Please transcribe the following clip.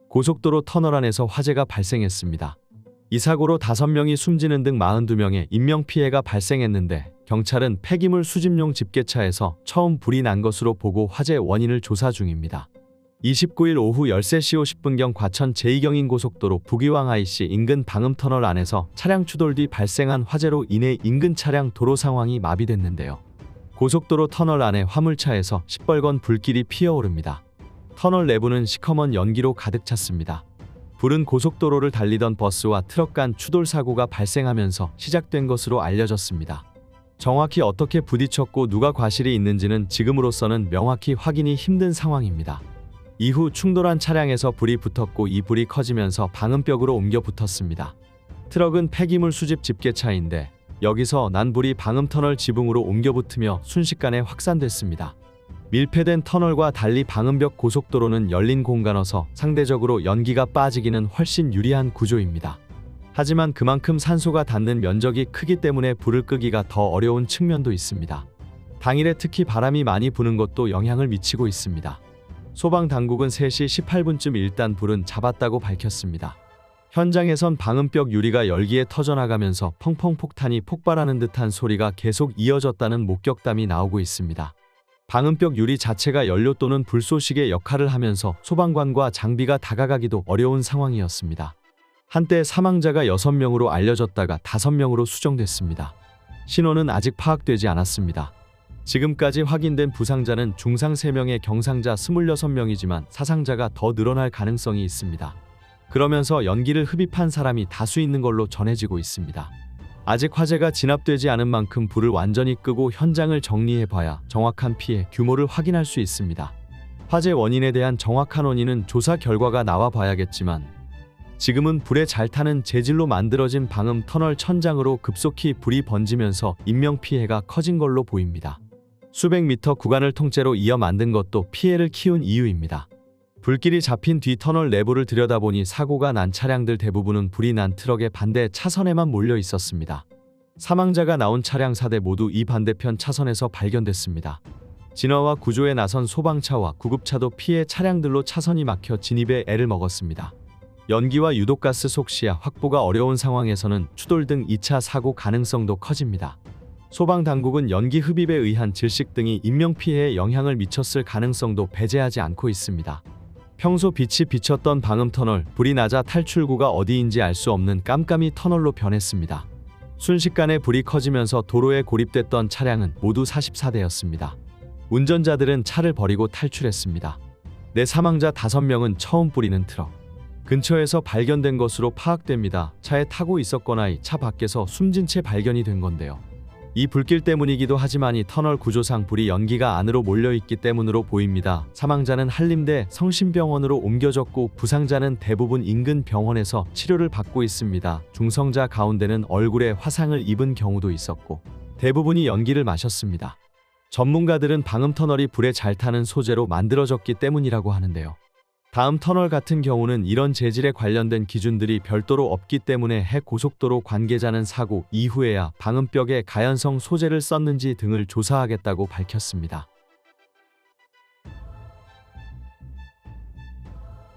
고속도로 터널 안에서 화재가 발생했습니다. 이 사고로 5명이 숨지는 등 42명의 인명피해가 발생했는데 경찰은 폐기물 수집용 집게차에서 처음 불이 난 것으로 보고 화재 원인을 조사 중입니다. 29일 오후 13시 50분경 과천 제2경인고속도로 북이왕 IC 인근 방음터널 안에서 차량 추돌 뒤 발생한 화재로 인해 인근 차량 도로 상황이 마비됐는데요. 고속도로 터널 안에 화물차에서 시뻘건 불길이 피어오릅니다. 터널 내부는 시커먼 연기로 가득 찼습니다. 불은 고속도로를 달리던 버스와 트럭 간 추돌 사고가 발생하면서 시작된 것으로 알려졌습니다. 정확히 어떻게 부딪혔고 누가 과실이 있는지는 지금으로서는 명확히 확인이 힘든 상황입니다. 이후 충돌한 차량에서 불이 붙었고 이 불이 커지면서 방음벽으로 옮겨 붙었습니다. 트럭은 폐기물 수집 집게차인데 여기서 난 불이 방음터널 지붕으로 옮겨 붙으며 순식간에 확산됐습니다. 밀폐된 터널과 달리 방음벽 고속도로는 열린 공간어서 상대적으로 연기가 빠지기는 훨씬 유리한 구조입니다. 하지만 그만큼 산소가 닿는 면적이 크기 때문에 불을 끄기가 더 어려운 측면도 있습니다. 당일에 특히 바람이 많이 부는 것도 영향을 미치고 있습니다. 소방당국은 3시 18분쯤 일단 불은 잡았다고 밝혔습니다. 현장에선 방음벽 유리가 열기에 터져나가면서 펑펑 폭탄이 폭발하는 듯한 소리가 계속 이어졌다는 목격담이 나오고 있습니다. 방음벽 유리 자체가 연료 또는 불쏘시개 역할을 하면서 소방관과 장비가 다가가기도 어려운 상황이었습니다. 한때 사망자가 6명으로 알려졌다가 5명으로 수정됐습니다. 신원은 아직 파악되지 않았습니다. 지금까지 확인된 부상자는 중상 3명에 경상자 26명이지만 사상자가 더 늘어날 가능성이 있습니다. 그러면서 연기를 흡입한 사람이 다수 있는 걸로 전해지고 있습니다. 아직 화재가 진압되지 않은 만큼 불을 완전히 끄고 현장을 정리해봐야 정확한 피해 규모를 확인할 수 있습니다. 화재 원인에 대한 정확한 원인은 조사 결과가 나와 봐야겠지만 지금은 불에 잘 타는 재질로 만들어진 방음 터널 천장으로 급속히 불이 번지면서 인명피해가 커진 걸로 보입니다. 수백 미터 구간을 통째로 이어 만든 것도 피해를 키운 이유입니다. 불길이 잡힌 뒤 터널 내부를 들여다보니 사고가 난 차량들 대부분은 불이 난 트럭의 반대 차선에만 몰려 있었습니다. 사망자가 나온 차량 4대 모두 이 반대편 차선에서 발견됐습니다. 진화와 구조에 나선 소방차와 구급차도 피해 차량들로 차선이 막혀 진입에 애를 먹었습니다. 연기와 유독가스 속시야 확보가 어려운 상황에서는 추돌 등 2차 사고 가능성도 커집니다. 소방당국은 연기 흡입에 의한 질식 등이 인명피해에 영향을 미쳤을 가능성도 배제하지 않고 있습니다. 평소 빛이 비쳤던 방음터널, 불이 나자 탈출구가 어디인지 알 수 없는 깜깜이 터널로 변했습니다. 순식간에 불이 커지면서 도로에 고립됐던 차량은 모두 44대였습니다. 운전자들은 차를 버리고 탈출했습니다. 내 사망자 5명은 처음 뿌리는 트럭 근처에서 발견된 것으로 파악됩니다. 차에 타고 있었거나 이 차 밖에서 숨진 채 발견이 된 건데요. 이 불길 때문이기도 하지만 이 터널 구조상 불이 연기가 안으로 몰려있기 때문으로 보입니다. 사망자는 한림대 성심병원으로 옮겨졌고 부상자는 대부분 인근 병원에서 치료를 받고 있습니다. 중성자 가운데는 얼굴에 화상을 입은 경우도 있었고 대부분이 연기를 마셨습니다. 전문가들은 방음터널이 불에 잘 타는 소재로 만들어졌기 때문이라고 하는데요. 다음 터널 같은 경우는 이런 재질에 관련된 기준들이 별도로 없기 때문에 해 고속도로 관계자는 사고 이후에야 방음벽에 가연성 소재를 썼는지 등을 조사하겠다고 밝혔습니다.